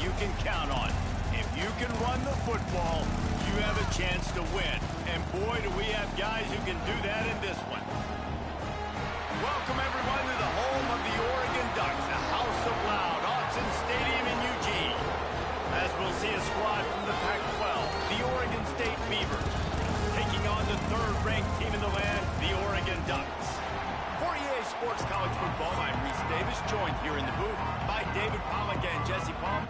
you can count on. If you can run the football, you have a chance to win. And boy, do we have guys who can do that in this one. Welcome, everyone, to the home of the Oregon Ducks, the House of Loud, Autzen Stadium in Eugene. As we'll see a squad from the Pac-12, the Oregon State Beavers, taking on the third-ranked team in the land, the Oregon Ducks. For EA Sports College Football, I'm Reese Davis, joined here in the booth by David Pollack and Jesse Palmer.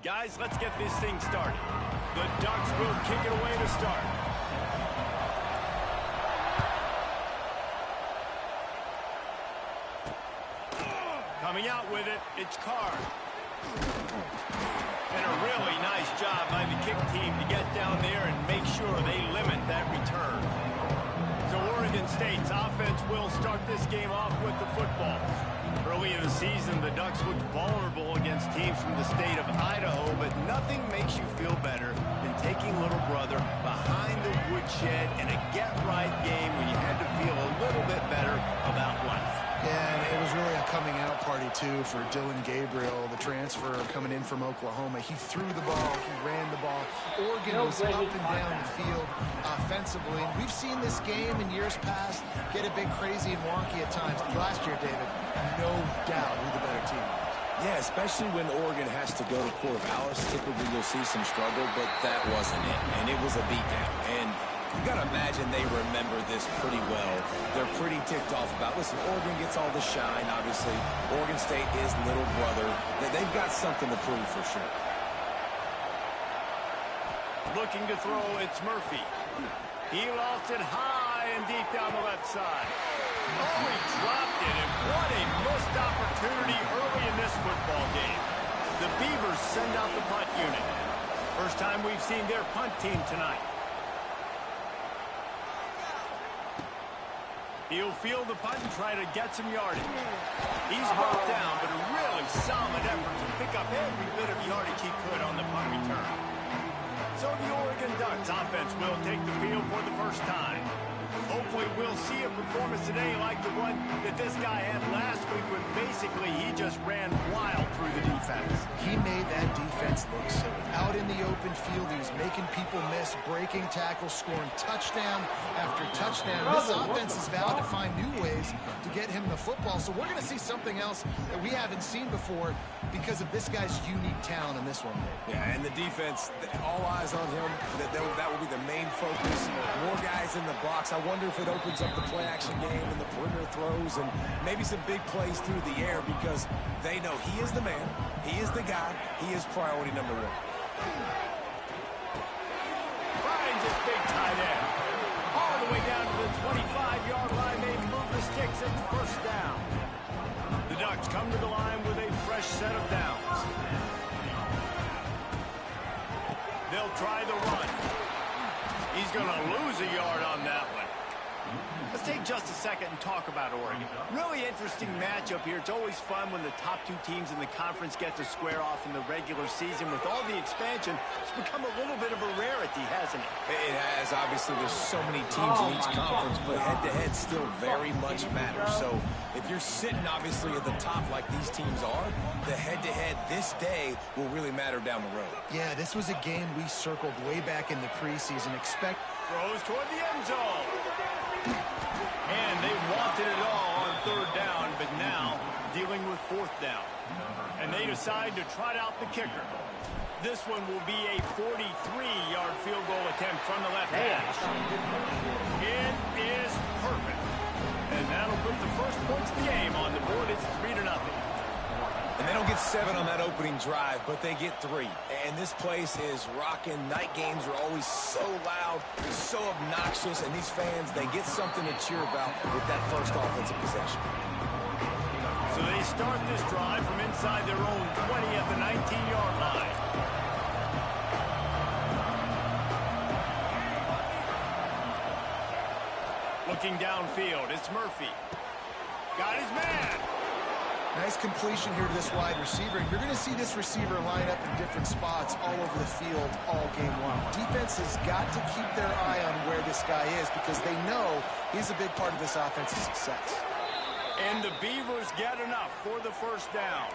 Guys, let's get this thing started. The Ducks will kick it away to start. Coming out with it, it's Carr. And a really nice job by the kick team to get down there and make sure they limit that return. So Oregon State's offense will start this game off with the football. Early in the season, the Ducks looked vulnerable against teams from the state of Idaho, but nothing makes you feel better than taking little brother behind the woodshed in a get-right game when you had to feel a little bit better about life. Yeah, and it was really a coming-out party, too, for Dylan Gabriel, the transfer coming in from Oklahoma. He threw the ball. He ran the ball. Oregon was up and down the field offensively. And we've seen this game in years past get a bit crazy and wonky at times. Last year, David, no doubt who the better team was. Yeah, especially when Oregon has to go to Corvallis. Typically, you'll see some struggle, but that wasn't it. And it was a beatdown. And you got to imagine they remember this pretty well. They're pretty ticked off about, listen, Oregon gets all the shine, obviously. Oregon State is little brother. They've got something to prove for sure. Looking to throw, it's Murphy. He lost it high and deep down the left side. Oh, he dropped it, and what a missed opportunity early in this football game. The Beavers send out the punt unit. First time we've seen their punt team tonight. He'll field the punt and try to get some yardage. He's brought down, but a really solid effort to pick up every bit of yardage he could on the punt return. So the Oregon Ducks offense will take the field for the first time. Hopefully we'll see a performance today like the one that this guy had last week when basically he just ran wild through the defense. He made that defense look silly. Out in the open field, he was making people miss, breaking tackles, scoring touchdown after touchdown. This offense is vowed to find new ways to get him the football. So we're going to see something else that we haven't seen before because of this guy's unique talent in this one. Yeah, and the defense, all eyes on him. That will be the main focus. More guys in the box. I wonder if it opens up the play-action game and the perimeter throws and maybe some big plays through the air because they know he is the man, he is the guy, he is priority number one. Finds his big tight end. All the way down to the 25-yard line. They move the sticks at the first down. The Ducks come to the line with a fresh set of downs. They'll try the run. He's going to lose a yard on that one. Let's take just a second and talk about Oregon. Really interesting matchup here. It's always fun when the top two teams in the conference get to square off in the regular season. With all the expansion, it's become a little bit of a rarity, hasn't it? It has. Obviously, there's so many teams in each conference, but head-to-head still very much matters. So if you're sitting, obviously, at the top like these teams are, the head-to-head this day will really matter down the road. Yeah, this was a game we circled way back in the preseason. Throws toward the end zone. And they wanted it all on third down, but now dealing with fourth down. And they decide to trot out the kicker. This one will be a 43-yard field goal attempt from the left hash. It is perfect. And that'll put the first points of the game on the board. It's 3-0. And they don't get 7 on that opening drive, but they get 3. And this place is rocking. Night games are always so loud, so obnoxious, and these fans, they get something to cheer about with that first offensive possession. So they start this drive from inside their own 20 at the 19-yard line. Looking downfield, it's Murphy. Got his his man. Nice completion here to this wide receiver. And you're going to see this receiver line up in different spots all over the field all game long. Defense has got to keep their eye on where this guy is because they know he's a big part of this offense's success. And the Beavers get enough for the first down.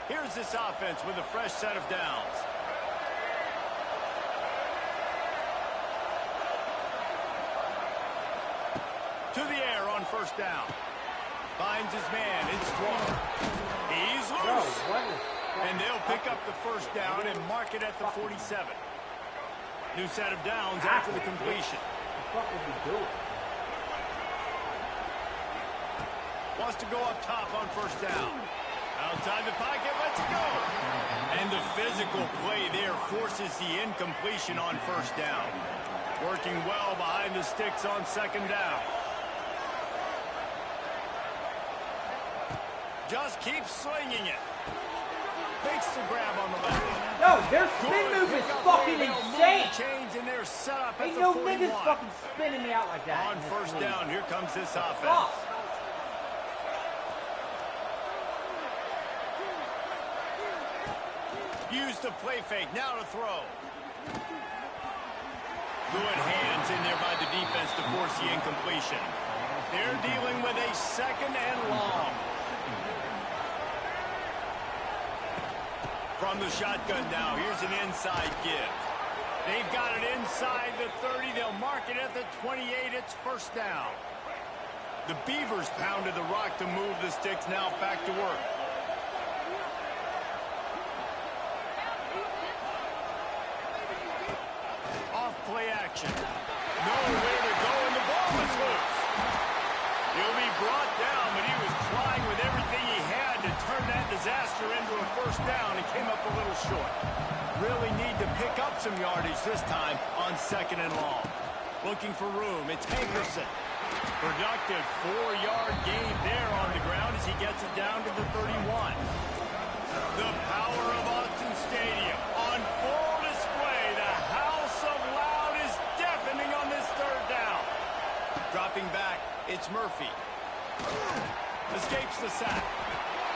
Here's this offense with a fresh set of downs. To the air on first down. Finds his man. It's Strong. He's loose. And they'll pick up the first down and mark it at the 47. New set of downs after the completion. What would he do? Wants to go up top on first down. Outside the pocket, let's go. And the physical play there forces the incompletion on first down. Working well behind the sticks on second down. Just keeps slinging it. Makes the grab on the left. No, their spin move is fucking insane. Change in their setup at Ain't the no 41. niggas fucking spinning me out like that. On first down, here comes this offense. Fuck. Use the play fake, now to throw. Good hands in there by the defense to force the incompletion. They're dealing with a second and long. From the shotgun now, here's an inside give. They've got it inside the 30. They'll mark it at the 28. It's first down. The Beavers pounded the rock to move the sticks. Now back to work. Off play action. Nowhere to go, and the ball is loose. He'll be brought down, but he was trying with everything he had to turn that disaster into a first down and came up a little short. Really need to pick up some yardage this time on second and long. Looking for room. It's Hankerson. Productive 4-yard gain there on the ground as he gets it down to the 31. The power of Autzen Stadium on full display. The house of loud is deafening on this third down. Dropping back, it's Murphy. Escapes the sack.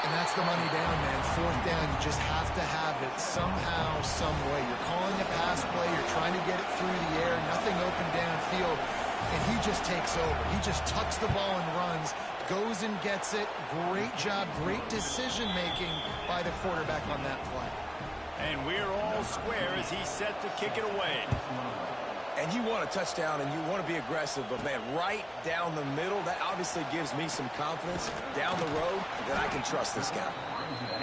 And that's the money down, man. Fourth down, you just have to have it somehow, some way. You're calling a pass play. You're trying to get it through the air. Nothing open downfield. And he just takes over. He just tucks the ball and runs, goes and gets it. Great job, great decision-making by the quarterback on that play. And we're all square as he's set to kick it away. And you want a touchdown and you want to be aggressive, but, man, right down the middle, that obviously gives me some confidence down the road that I can trust this guy.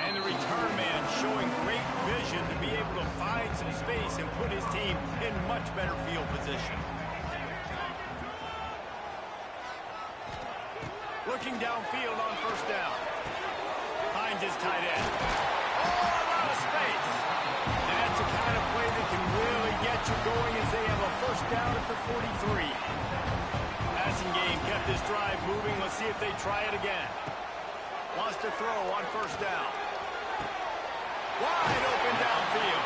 And the return man showing great vision to be able to find some space and put his team in much better field position. Looking downfield on first down. Finds his tight end. Oh, a lot of space. And that's the kind of play that can really get you going as they have a first down at the 43. Passing game kept this drive moving. Let's see if they try it again. Wants to throw on first down. Wide open downfield.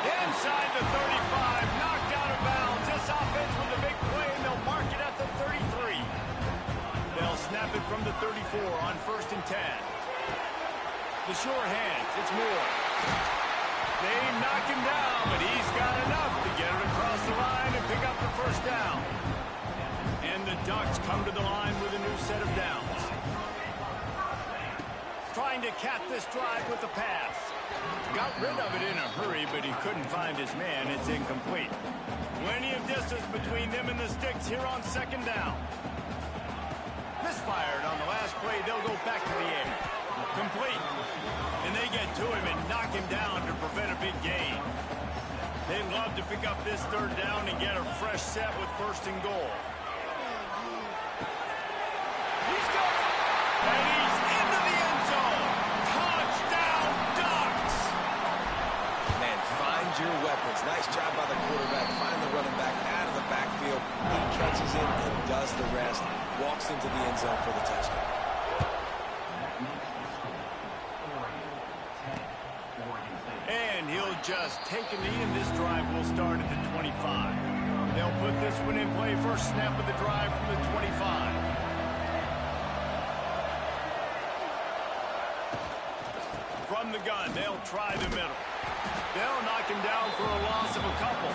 Inside the 35. Knocked out of bounds. This offense with a big play, and they'll mark it at the 33. They'll snap it from the 34 on first and 10. The sure hands. It's Moore. They knock him down, but he's got enough to get it across the line and pick up the first down. And the Ducks come to the line with a new set of downs. Trying to cap this drive with the pass. Got rid of it in a hurry, but he couldn't find his man. It's incomplete. Plenty of distance between them and the sticks here on second down. Misfired on the last play. They'll go back to the air. Complete. And they get to him and knock him down to prevent a big gain. They'd love to pick up this third down and get a fresh set with first and goal. He's got it. And he's into the end zone. Touchdown, Ducks. Man, find your weapons. Nice job by the quarterback. Find the running back out of the backfield. He catches it and does the rest. Walks into the end zone for the touchdown. And he'll just take a knee, and this drive will start at the 25. They'll put this one in play. First snap of the drive from the 25. From the gun, they'll try the middle. They'll knock him down for a loss of a couple.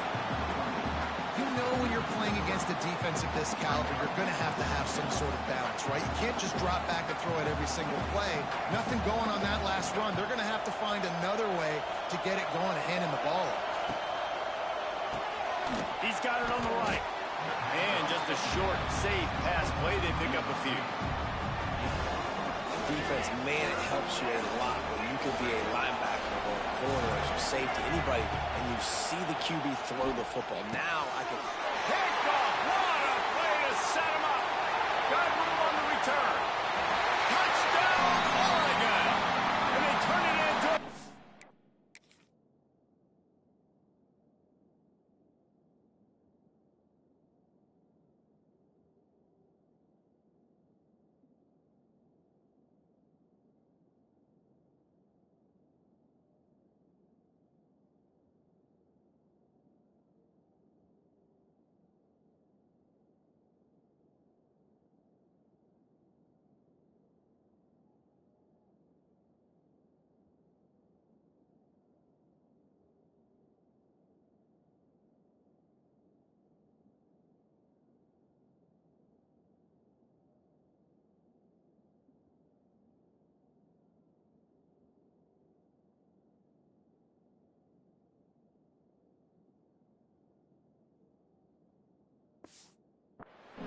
You know when you're playing against a defense of this caliber, you're going to have some sort of balance, right? You can't just drop back and throw it every single play. Nothing going on that last run. They're going to have to find another way to get it going and handing the ball off. He's got it on the right. And just a short, safe pass play. They pick up a few. Defense, man, it helps you a lot when you could be a linebacker or a corner or some safety, anybody, and you see the QB throw the football. Now I can... Picked off! What a play to set him up! Got room on the return. Touchdown, Oregon! And they turn it into...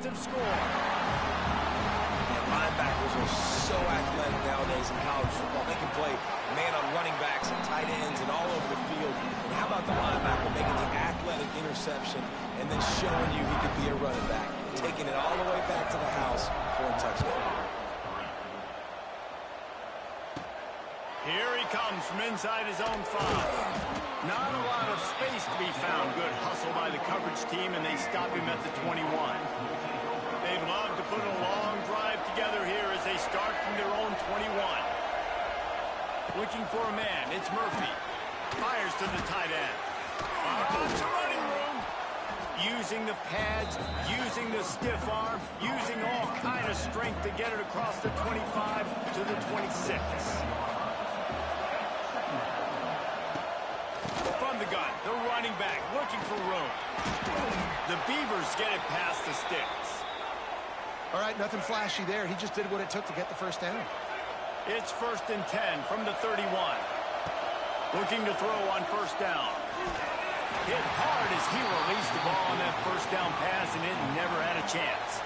Score. And linebackers are so athletic nowadays in college football. They can play man on running backs and tight ends and all over the field. And how about the linebacker making the athletic interception and then showing you he could be a running back, taking it all the way back to the house for a touchdown. Here he comes from inside his own 5. Not a lot of space to be found. Good hustle by the coverage team, and they stop him at the 21. They'd love to put a long drive together here as they start from their own 21. Looking for a man. It's Murphy. Fires to the tight end. Lots of running room. Using the pads, using the stiff arm, using all kind of strength to get it across the 25 to the 26. From the gun, the running back looking for room. The Beavers get it past the sticks. All right, nothing flashy there. He just did what it took to get the first down. It's 1st and 10 from the 31. Looking to throw on first down. Hit hard as he released the ball on that first down pass, and it never had a chance.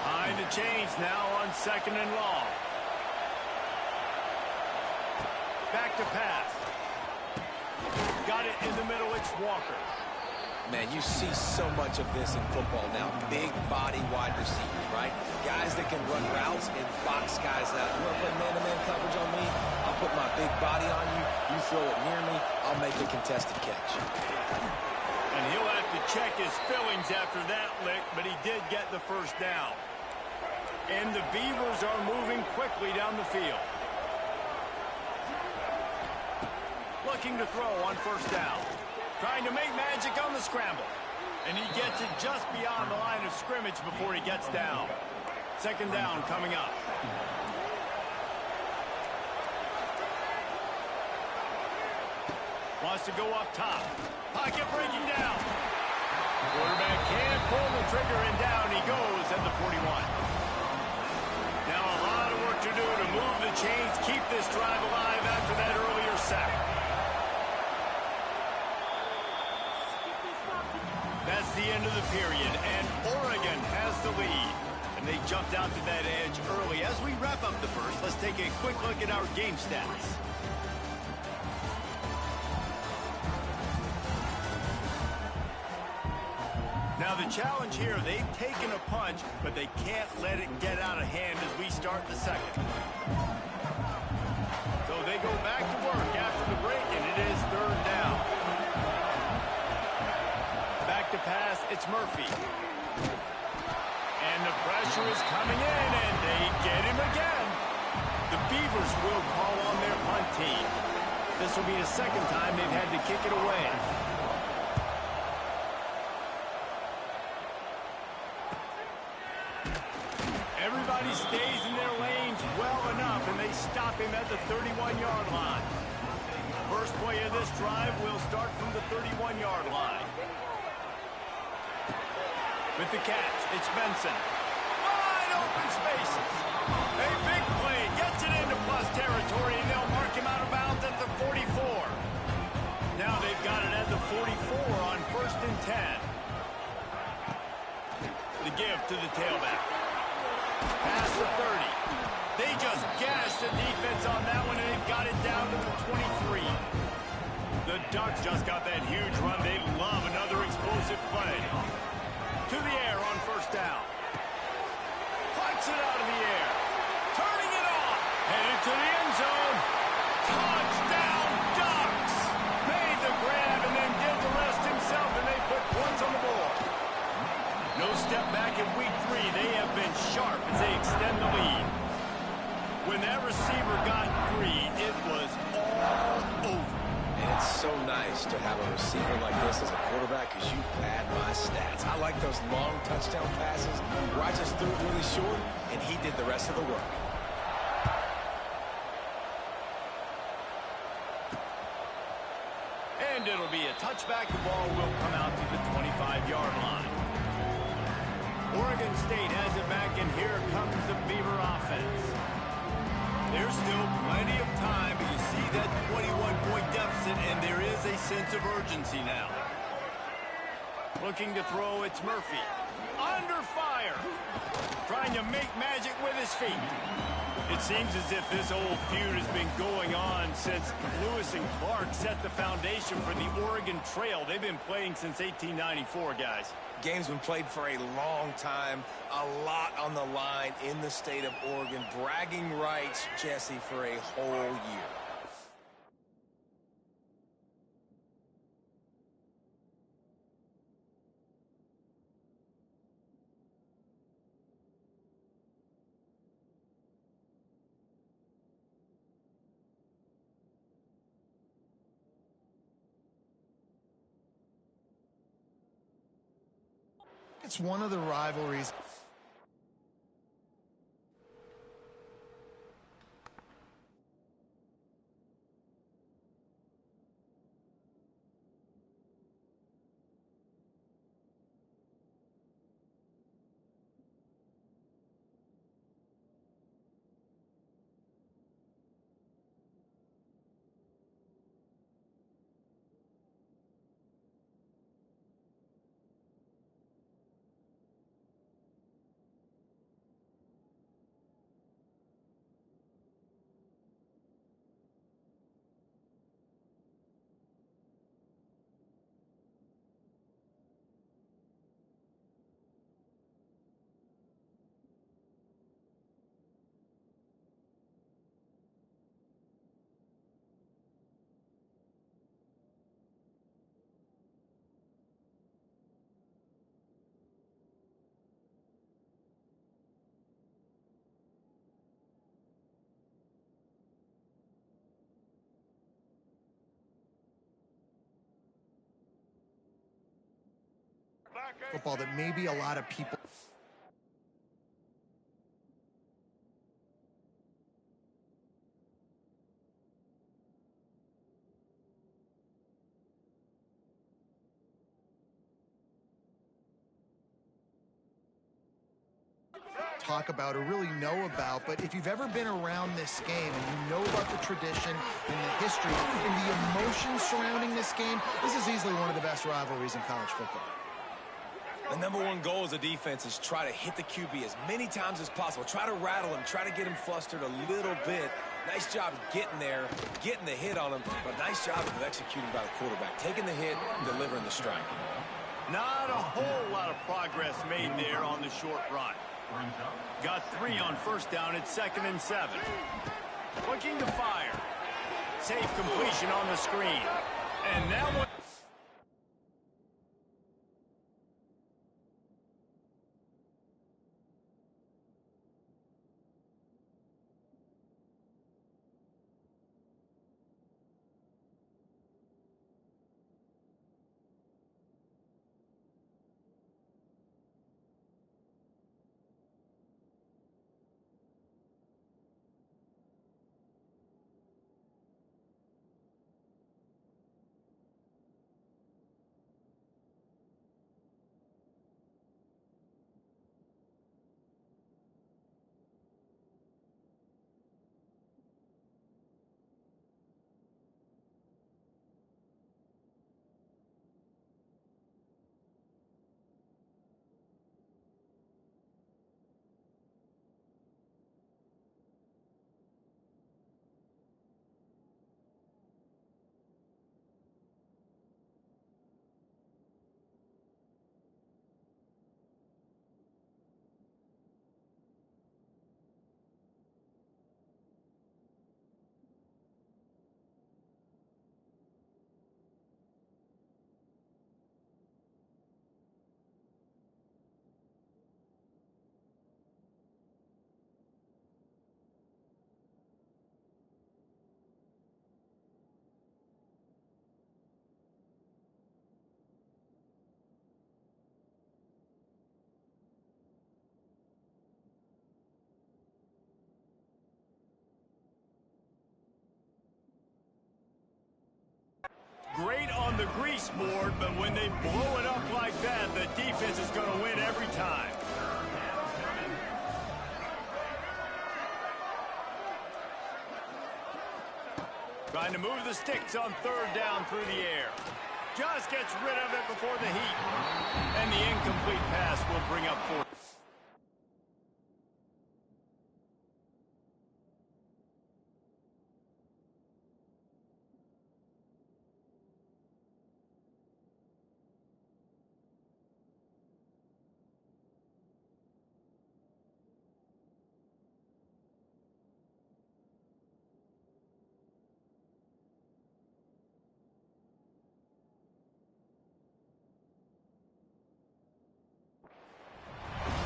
Behind the chains now on 2nd and long. Back to pass. Got it in the middle. It's Walker. Man, you see so much of this in football now. Big body wide receivers, right? Guys that can run routes and box guys out. You want to play man-to-man coverage on me? I'll put my big body on you. You throw it near me, I'll make a contested catch. And he'll have to check his fillings after that lick, but he did get the first down. And the Beavers are moving quickly down the field. Looking to throw on first down. Trying to make magic on the scramble. And he gets it just beyond the line of scrimmage before he gets down. 2nd down coming up. Wants to go up top. Pocket breaking down. Quarterback can't pull the trigger, and down he goes at the 41. Now a lot of work to do to move the chains, keep this drive alive after that earlier sack. That's the end of the period, and Oregon has the lead. And they jumped out to that edge early. As we wrap up the first, let's take a quick look at our game stats. Now the challenge here, they've taken a punch, but they can't let it get out of hand as we start the second. So they go back to work after the break, and it is 3rd down. Back to pass, it's Murphy. And the pressure is coming in, and they get him again. The Beavers will call on their punt team. This will be the 2nd time they've had to kick it away. Everybody stays in their lanes well enough, and they stop him at the 31-yard line. First play of this drive will start from the 31-yard line. With the catch, it's Benson. Wide open spaces. A big play gets it into plus territory, and they'll mark him out of bounds at the 44. Now they've got it at the 44 on 1st and 10. The give to the tailback. Past the 30. They just gashed the defense on that one, and they've got it down to the 23. The Ducks just got that huge run. They love another explosive play. To the air on 1st down. Fights it out of the air. Turning it on. Headed to the end zone. Touchdown, Ducks! Made the grab and then did the rest himself, and they put points on the board. No step back in week 3. They have been sharp as they extend the lead. When that receiver got free, it was all over. And it's so nice to have a receiver like this as a quarterback because you pad my stats. I like those long touchdown passes where I just threw it really short, and he did the rest of the work. And it'll be a touchback. The ball will come out to the 25-yard line. Oregon State has it back, and here comes the Beaver offense. There's still plenty of time, but you see that 21-point deficit, and there is a sense of urgency now. Looking to throw, it's Murphy. Under fire. Trying to make magic with his feet. It seems as if this old feud has been going on since Lewis and Clark set the foundation for the Oregon Trail. They've been playing since 1894, guys. Game's been played for a long time, a lot on the line in the state of Oregon. Bragging rights, Jesse, for a whole year. It's one of the rivalries. Football that maybe a lot of people talk about or really know about, but if you've ever been around this game and you know about the tradition and the history and the emotion surrounding this game, this is easily one of the best rivalries in college football. The #1 goal as a defense is try to hit the QB as many times as possible. Try to rattle him, try to get him flustered a little bit. Nice job getting there, getting the hit on him, but nice job of executing by the quarterback. Taking the hit, delivering the strike. Not a whole lot of progress made there on the short run. Got 3 on 1st down at 2nd and 7. Looking to fire. Safe completion on the screen. And that one... the grease board, but when they blow it up like that, the defense is going to win every time. Trying to move the sticks on third down through the air. Just gets rid of it before the heat. And the incomplete pass will bring up fourth.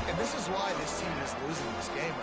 And this is why this team is losing this game.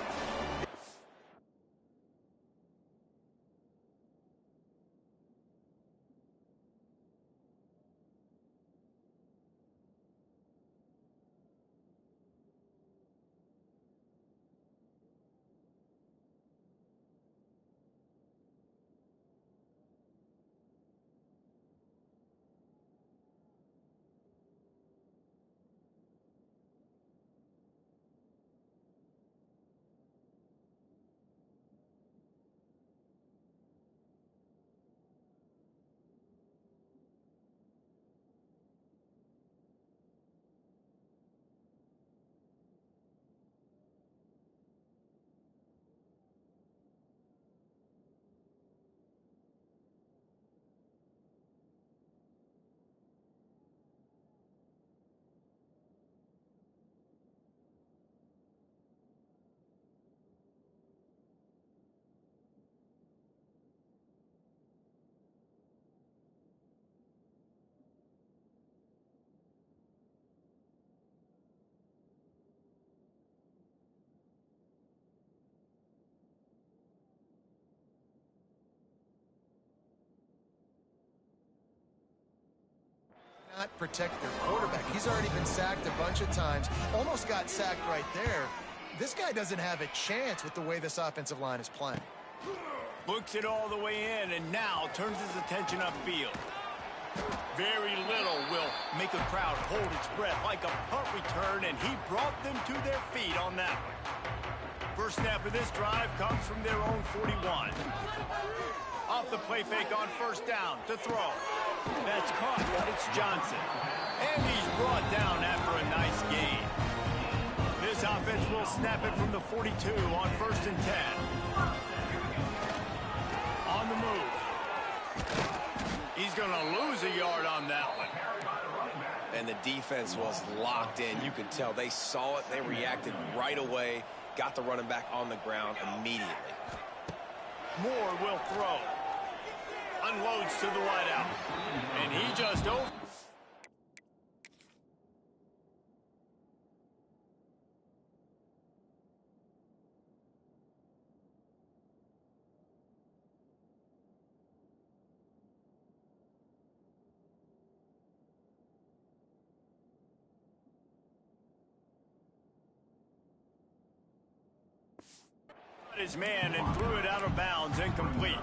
Not protect their quarterback. He's already been sacked a bunch of times. Almost got sacked right there. This guy doesn't have a chance with the way this offensive line is playing. Looks it all the way in and now turns his attention upfield. Very little will make a crowd hold its breath like a punt return, and he brought them to their feet on that one. First snap of this drive comes from their own 41. Off the play fake on first down to throw. That's caught. It's Johnson. And he's brought down after a nice gain. This offense will snap it from the 42 on first and 10. On the move. He's going to lose a yard on that one. And the defense was locked in. You can tell they saw it. They reacted right away. Got the running back on the ground immediately. Moore will throw. Unloads to the wideout. And he just over. His man and threw it out of bounds, incomplete.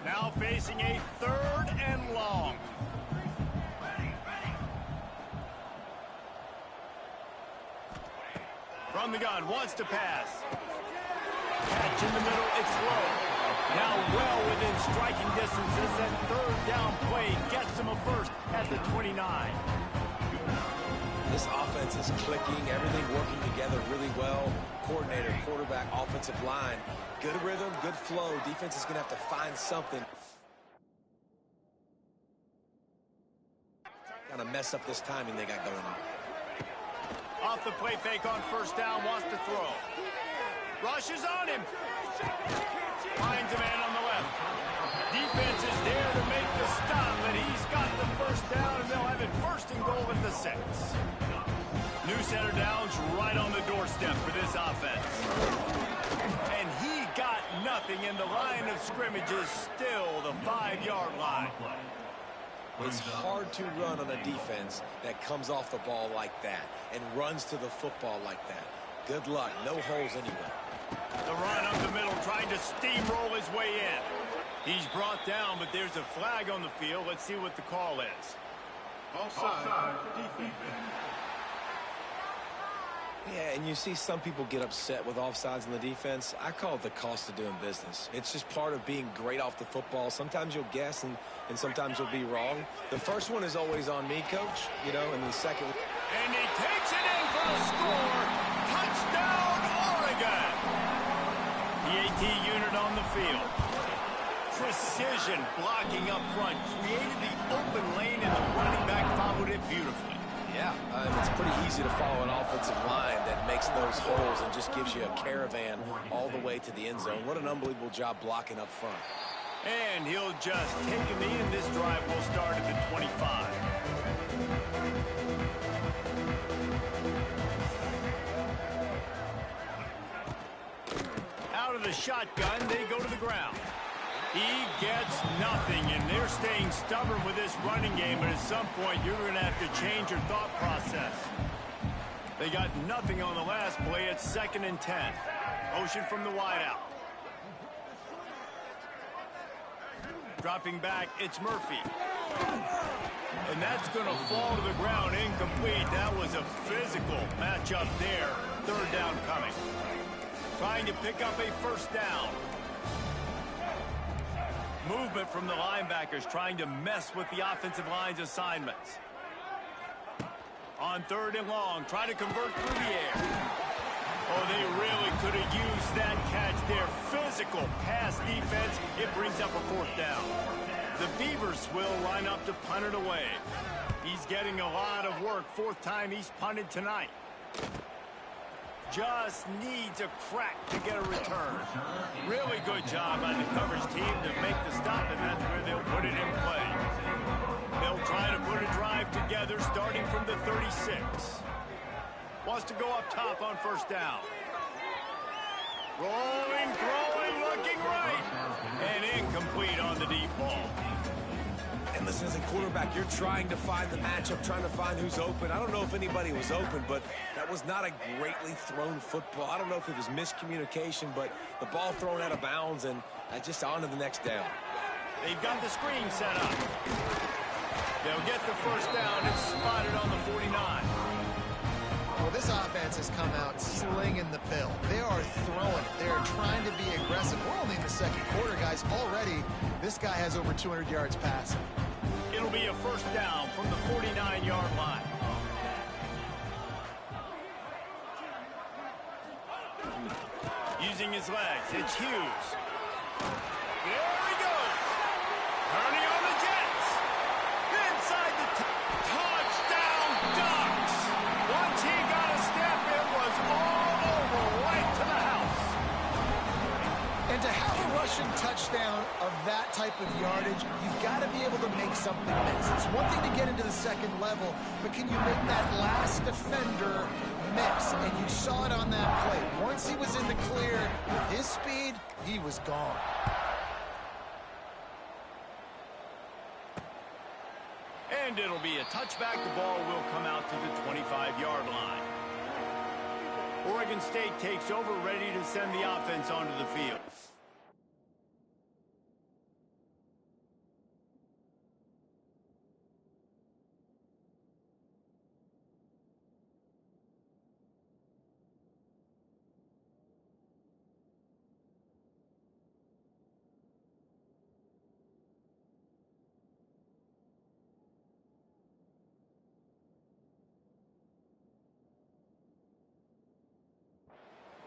Now facing a third and long. From the gun, wants to pass. Catch in the middle, it's low. Now well within striking distance as that third down play gets him a first at the 29. This offense is clicking, everything working together really well. Coordinator, quarterback, offensive line. Good rhythm, good flow. Defense is going to have to find something. Kind of mess up this timing they got going on. Off the play fake on first down, wants to throw. Rushes on him. Finds a man on the left. Defense is there to make the stop, but he's got the first down, and they'll have it first and goal at the 6. New center downs right on the doorstep for this offense. And he got nothing, and the line of scrimmage is still the 5-yard line. It's hard to run on a defense that comes off the ball like that and runs to the football like that. Good luck. No holes anywhere. The run up the middle, trying to steamroll his way in. He's brought down, but there's a flag on the field. Let's see what the call is. Offside, defense. Yeah, and you see some people get upset with offsides in the defense. I call it the cost of doing business. It's just part of being great off the football. Sometimes you'll guess, and sometimes you'll be wrong. The first one is always on me, Coach, you know, and the second. And he takes it in for the score. Touchdown, Oregon. The AT unit on the field. Precision blocking up front. Created the open lane, and the running back followed it beautifully. Yeah, it's pretty easy to follow an offensive line that makes those holes and just gives you a caravan all the way to the end zone. What an unbelievable job blocking up front. And he'll just take a knee, and this drive will start at the 25. Out of the shotgun, they go to the ground. He gets nothing, and they're staying stubborn with this running game, but at some point you're going to have to change your thought process. They got nothing on the last play. It's 2nd and 10. Motion from the wideout. Dropping back, it's Murphy. And that's going to fall to the ground, incomplete. That was a physical matchup there. 3rd down coming. Trying to pick up a 1st down. Movement from the linebackers trying to mess with the offensive line's assignments. On 3rd and long, trying to convert through the air. Oh, they really could have used that catch there. Physical pass defense. It brings up a 4th down. The Beavers will line up to punt it away. He's getting a lot of work. 4th time he's punted tonight. Just needs a crack to get a return. Really good job by the coverage team to make the stop, and that's where they'll put it in play. They'll try to put a drive together starting from the 36. Wants to go up top on 1st down. Rolling, throwing, looking right. And incomplete on the deep ball. And listen, as a quarterback, you're trying to find the matchup, trying to find who's open. I don't know if anybody was open, but that was not a greatly thrown football. I don't know if it was miscommunication, but the ball thrown out of bounds and just on to the next down. They've got the screen set up. They'll get the 1st down. It's spotted on the 49. Well, this offense has come out slinging the pill. They are throwing it. They are trying to be aggressive. We're only in the 2nd quarter, guys. Already, this guy has over 200 yards passing. It'll be a 1st down from the 49-yard line. Using his legs, it's Hughes. There he goes. Turning on the Jets. Inside the touchdown Ducks. Once he got a step, it was all over right to the house. And to have a rushing touchdown of that type of yardage, you've got to be able to make something mix. It's one thing to get into the 2nd level, but can you make that last defender mix? And you saw it on that play. Once he was in the clear, with his speed, he was gone. And it'll be a touchback. The ball will come out to the 25-yard line. Oregon State takes over, ready to send the offense onto the field.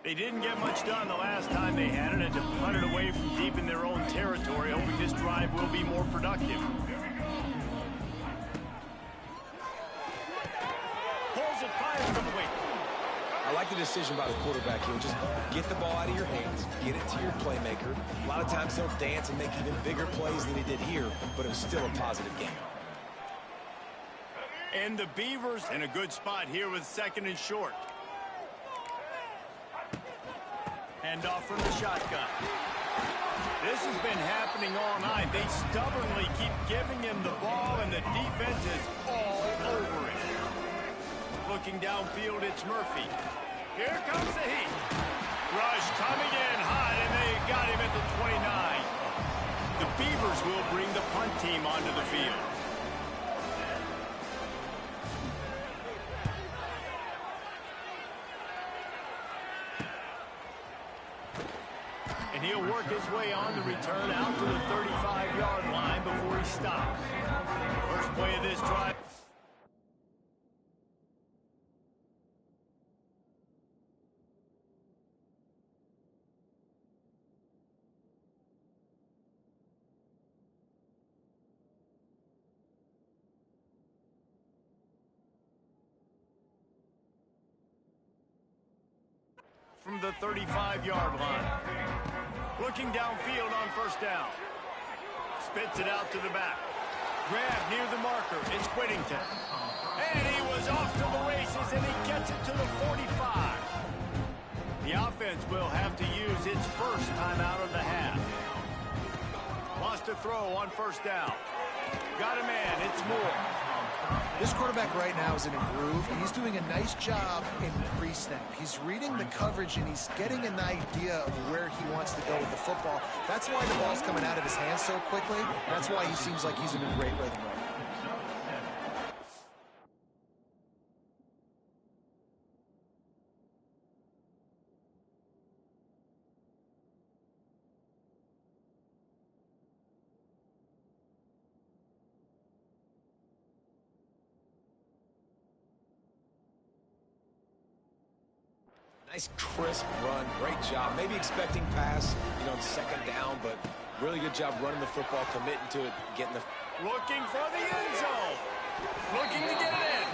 They didn't get much done the last time they had it, and to punt it away from deep in their own territory, hoping this drive will be more productive. Pulls it, fires complete. I like the decision by the quarterback here. Just get the ball out of your hands, get it to your playmaker. A lot of times he'll dance and make even bigger plays than he did here, but it was still a positive game. And the Beavers in a good spot here with 2nd and short. Hand off from the shotgun. This has been happening all night. They stubbornly keep giving him the ball, and the defense is all over it. Looking downfield, it's Murphy. Here comes the heat. Rush coming in hot, and they got him at the 29. The punt team onto the field. And he'll work his way on the return out to the 35-yard line before he stops. First play of this drive. From the 35-yard line. Looking downfield on first down. Spits it out to the back. Grab near the marker. It's Whittington. And he was off to the races, and he gets it to the 45. The offense will have to use its first timeout of the half. Lost a throw on first down. Got a man. It's Moore. This quarterback right now is in a groove, and he's doing a nice job in pre-snap. He's reading the coverage, and he's getting an idea of where he wants to go with the football. That's why the ball's coming out of his hands so quickly. That's why he seems like he's in a great rhythm right now. Nice crisp run, great job. Maybe expecting pass, second down, but really good job running the football, committing to it, getting the... Looking for the end zone. Looking to get it in.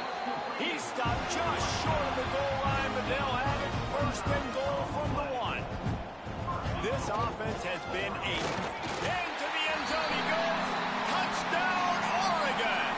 He stopped just short of the goal line, but they'll have it first and goal from the one. This offense has been into the end zone he goes. Touchdown, Oregon.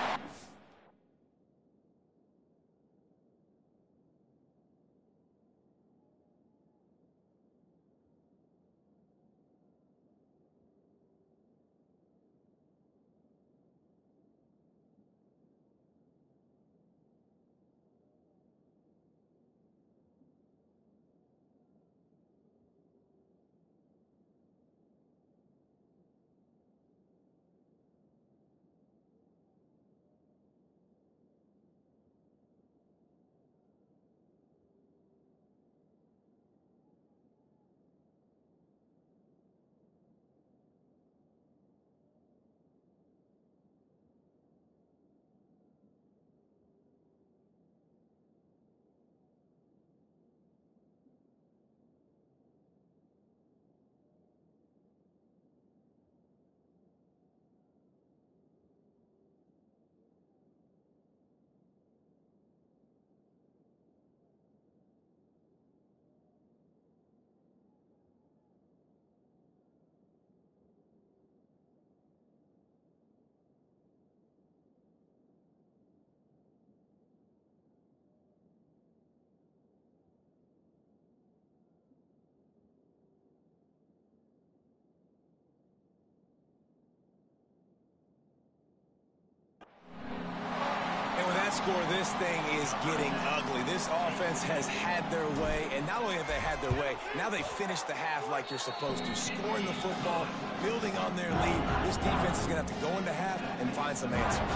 Score, this thing is getting ugly. This offense has had their way, and not only have they had their way, now they finish the half like you're supposed to, scoring the football, building on their lead. This defense is going to have to go into half and find some answers.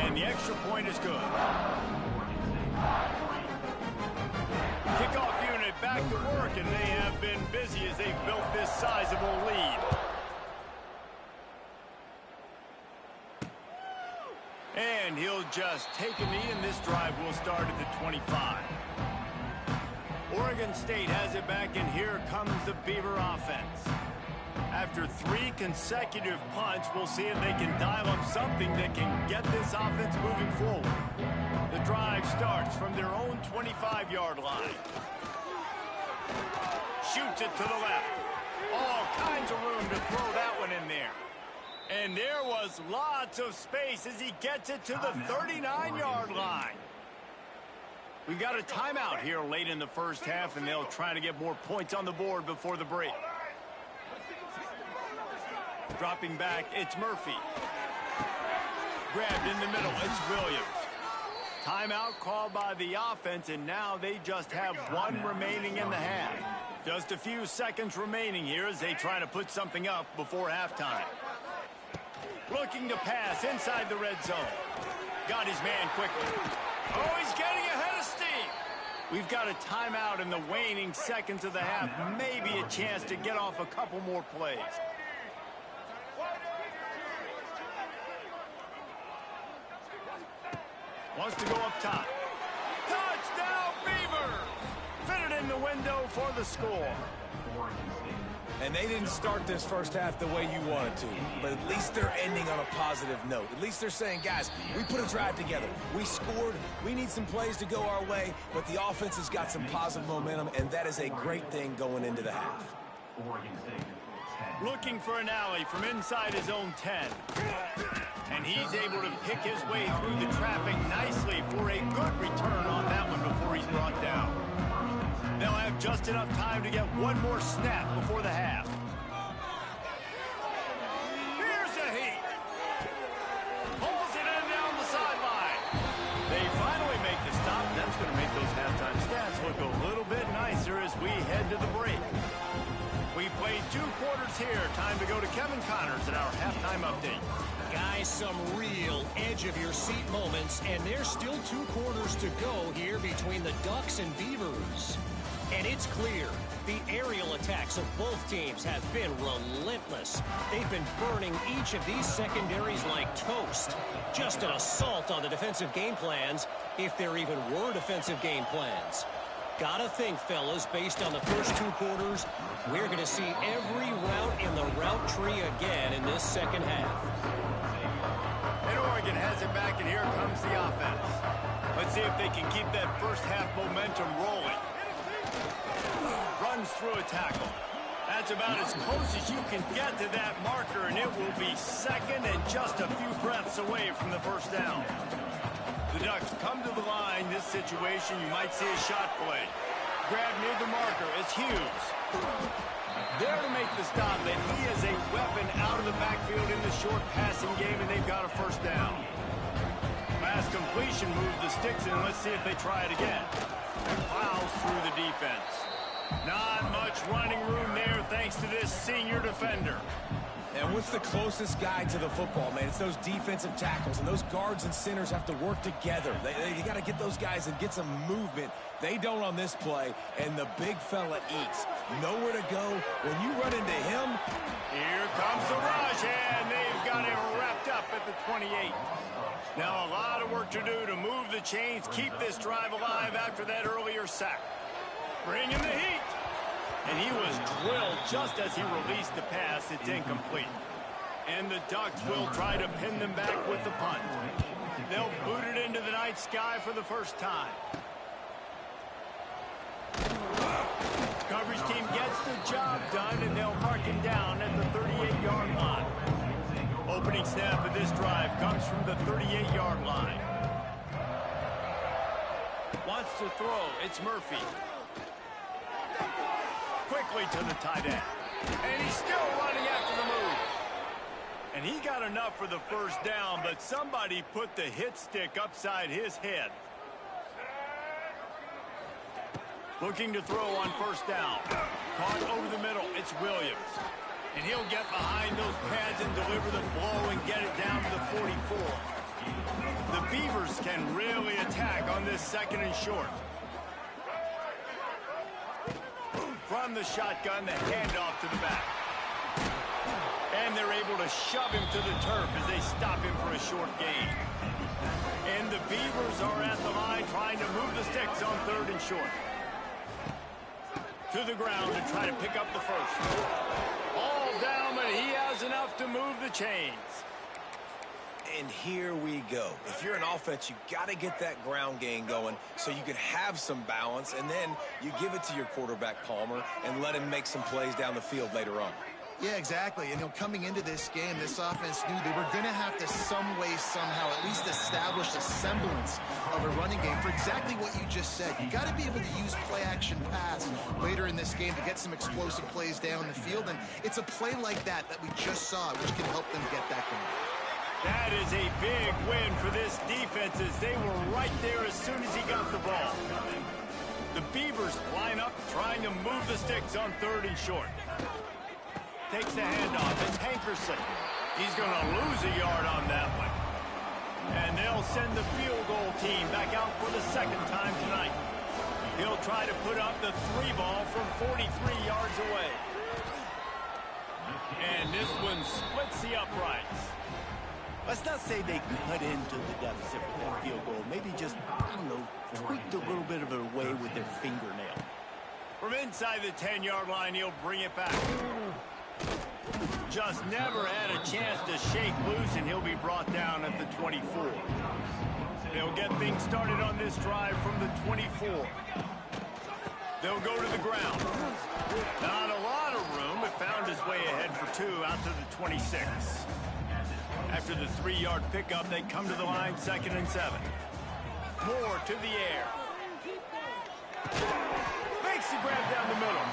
And the extra point is good. Kickoff unit back to work, and they have been busy as they've built this sizable lead. And he'll just take a knee, and this drive will start at the 25. Oregon State has it back, and here comes the Beaver offense. After 3 consecutive punts, we'll see if they can dial up something that can get this offense moving forward. The drive starts from their own 25-yard line. Shoots it to the left. All kinds of room to throw that one in there. And there was lots of space as he gets it to the 39-yard line. We've got a timeout here late in the first half, and they'll try to get more points on the board before the break. Dropping back, it's Murphy. Grabbed in the middle, it's Williams. Timeout called by the offense, and now they just have 1 remaining in the half. Just a few seconds remaining here as they try to put something up before halftime. Looking to pass inside the red zone. Got his man quickly. Oh, he's getting ahead of steam. We've got a timeout in the waning seconds of the half. Maybe a chance to get off a couple more plays. Wants to go up top. Touchdown, Beavers! Fitted in the window for the score. And they didn't start this first half the way you wanted to, but at least they're ending on a positive note. At least they're saying, guys, we put a drive together. We scored. We need some plays to go our way, but the offense has got some positive momentum, and that is a great thing going into the half. Looking for an alley from inside his own 10. And he's able to pick his way through the traffic nicely for a good return on that one before he's brought down. They'll have just enough time to get one more snap before the half. Here's a heat. Pulls it in down the sideline. They finally make the stop. That's going to make those halftime stats look a little bit nicer as we head to the break. We played 2 quarters here. Time to go to Kevin Connors in our halftime update. Guys, some real edge-of-your-seat moments, and there's still 2 quarters to go here between the Ducks and Beavers. And it's clear, the aerial attacks of both teams have been relentless. They've been burning each of these secondaries like toast. Just an assault on the defensive game plans, if there even were defensive game plans. Gotta think, fellas, based on the first 2 quarters, we're going to see every route in the route tree again in this second half. And Oregon has it back, and here comes the offense. Let's see if they can keep that first half momentum rolling. Runs through a tackle. That's about as close as you can get to that marker, and it will be second and just a few breaths away from the first down. The Ducks come to the line. This situation, you might see a shot play. Grab near the marker. It's Hughes. There to make the stop, and he is a weapon out of the backfield in the short passing game, and they've got a first down. Pass completion moves the sticks in. Let's see if they try it again. Plows through the defense. Not much running room there thanks to this senior defender. And what's the closest guy to the football, man? It's those defensive tackles, and those guards and centers have to work together. They got to get those guys and get some movement. They don't on this play, and the big fella eats. Nowhere to go. When you run into him, here comes the rush, and they've got him wrapped up at the 28. Now a lot of work to do to move the chains, keep this drive alive after that earlier sack. Bring in the heat. And he was drilled just as he released the pass. It's incomplete. And the Ducks will try to pin them back with the punt. They'll boot it into the night sky for the first time. Coverage team gets the job done, and they'll mark him down at the 38-yard line. Opening snap of this drive comes from the 38-yard line. Wants to throw. It's Murphy. Quickly to the tight end. And he's still running after the move. And he got enough for the first down, but somebody put the hit stick upside his head. Looking to throw on first down. Caught over the middle. It's Williams. And he'll get behind those pads and deliver the blow and get it down to the 44. The Beavers can really attack on this second and short. From the shotgun, the handoff to the back. And they're able to shove him to the turf as they stop him for a short gain. And the Beavers are at the line trying to move the sticks on third and short. To the ground to try to pick up the first. All down, but he has enough to move the chains. and here we go. If you're an offense, you got to get that ground game going so you can have some balance, and then you give it to your quarterback, Palmer, and let him make some plays down the field later on. Yeah, exactly. And, coming into this game, this offense knew they were going to have to some way, somehow, at least establish a semblance of a running game for exactly what you just said. You got to be able to use play-action pass later in this game to get some explosive plays down the field. And it's a play like that we just saw, which can help them get that going. That is a big win for this defense as they were right there as soon as he got the ball. The Beavers line up trying to move the sticks on third and short. Takes the handoff. It's Hankerson. He's going to lose a yard on that one. And they'll send the field goal team back out for the second time tonight. He'll try to put up the 3 ball from 43 yards away. And this one splits the uprights. Let's not say they cut into the deficit with that field goal. Maybe just, I don't know, tweaked a little bit of it away with their fingernail. From inside the 10-yard line, he'll bring it back. Just never had a chance to shake loose, and he'll be brought down at the 24. They'll get things started on this drive from the 24. They'll go to the ground. Not a lot of room, but found his way ahead for 2 out to the 26. After the 3-yard pickup, they come to the line, 2nd and 7. Moore to the air. Makes the grab down the middle.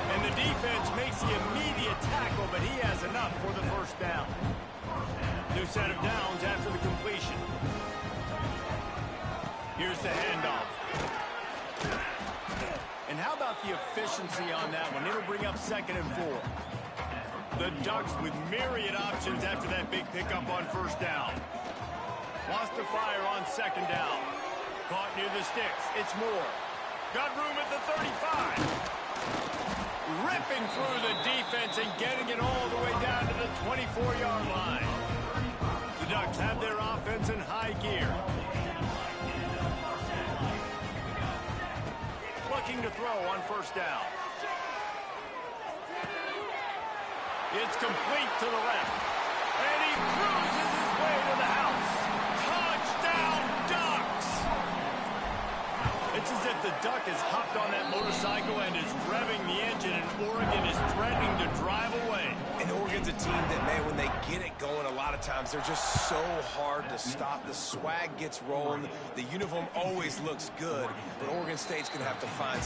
And the defense makes the immediate tackle, but he has enough for the first down. New set of downs after the completion. Here's the handoff. And how about the efficiency on that one? It'll bring up 2nd and 4. The Ducks with myriad options after that big pickup on first down. Lost to fire on 2nd down. Caught near the sticks. It's Moore. Got room at the 35. Ripping through the defense and getting it all the way down to the 24-yard line. The Ducks have their offense in high gear. Looking to throw on first down. It's complete to the left. And he cruises his way to the house. Touchdown, Ducks! It's as if the Duck has hopped on that motorcycle and is revving the engine, and Oregon is threatening to drive away. And Oregon's a team that, man, when they get it going, a lot of times they're just so hard to stop. The swag gets rolling. The uniform always looks good, but Oregon State's going to have to find...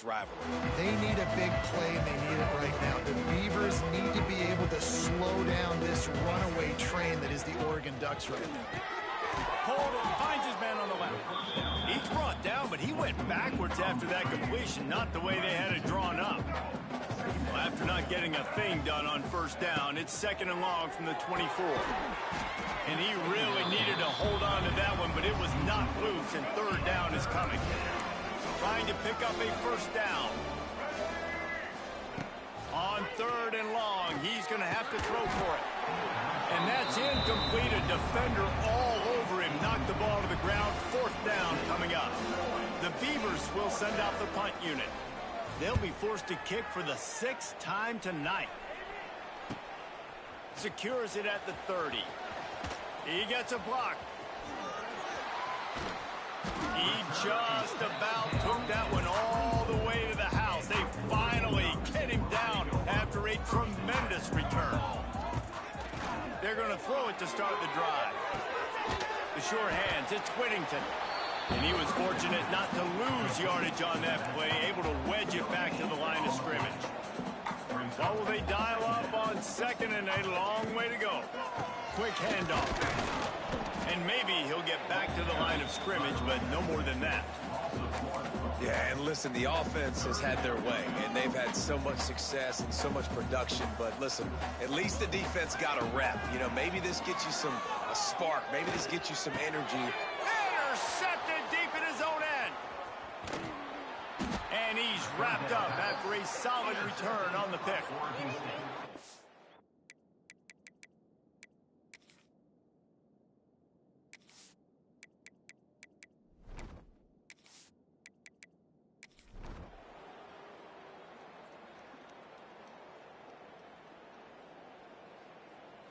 rivalry. They need a big play, and they need it right now. The Beavers need to be able to slow down this runaway train that is the Oregon Ducks right now. Holden finds his man on the left. He's brought down, but he went backwards after that completion, not the way they had it drawn up. Well, after not getting a thing done on first down, it's 2nd and long from the 24. And he really needed to hold on to that one, but it was not loose, and 3rd down is coming. Trying to pick up a first down. On 3rd and long, he's going to have to throw for it. And that's incomplete. A defender all over him. Knocked the ball to the ground. 4th down coming up. The Beavers will send out the punt unit. They'll be forced to kick for the 6th time tonight. Secures it at the 30. He gets a block. He just about took that one all the way to the house. They finally get him down after a tremendous return. They're going to throw it to start the drive. The sure hands, it's Whittington. And he was fortunate not to lose yardage on that play, able to wedge it back to the line of scrimmage. What will they dial up on 2nd and a long way to go? Quick handoff. And maybe he'll get back to the line of scrimmage, but no more than that. Yeah, and listen, the offense has had their way, and they've had so much success and so much production. But listen, at least the defense got a rep. You know, maybe this gets you a spark. Maybe this gets you some energy. Intercepted deep in his own end. And he's wrapped up after a solid return on the pick.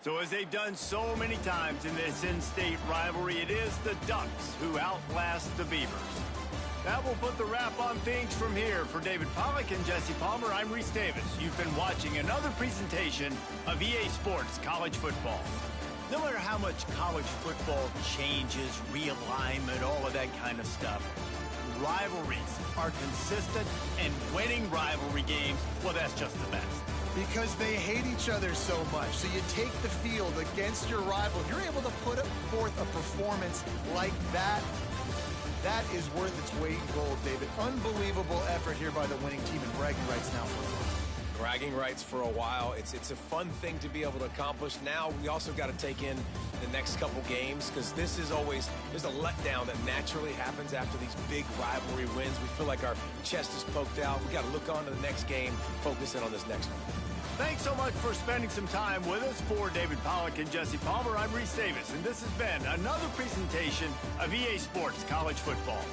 So as they've done so many times in this in-state rivalry, it is the Ducks who outlast the Beavers. That will put the wrap on things from here. For David Pollack and Jesse Palmer, I'm Reese Davis. You've been watching another presentation of EA Sports College Football. No matter how much college football changes, realignment, all of that kind of stuff, rivalries are consistent, and winning rivalry games, well, that's just the best. Because they hate each other so much. So you take the field against your rival. You're able to put forth a performance like that. That is worth its weight in gold, David. Unbelievable effort here by the winning team, and bragging rights now for a while. Bragging rights for a while. It's a fun thing to be able to accomplish. Now we also got to take in the next couple games, because this is always, there's a letdown that naturally happens after these big rivalry wins. We feel like our chest is poked out. We got to look on to the next game, focus in on this next one. Thanks so much for spending some time with us. For David Pollack and Jesse Palmer, I'm Reese Davis, and this has been another presentation of EA Sports College Football.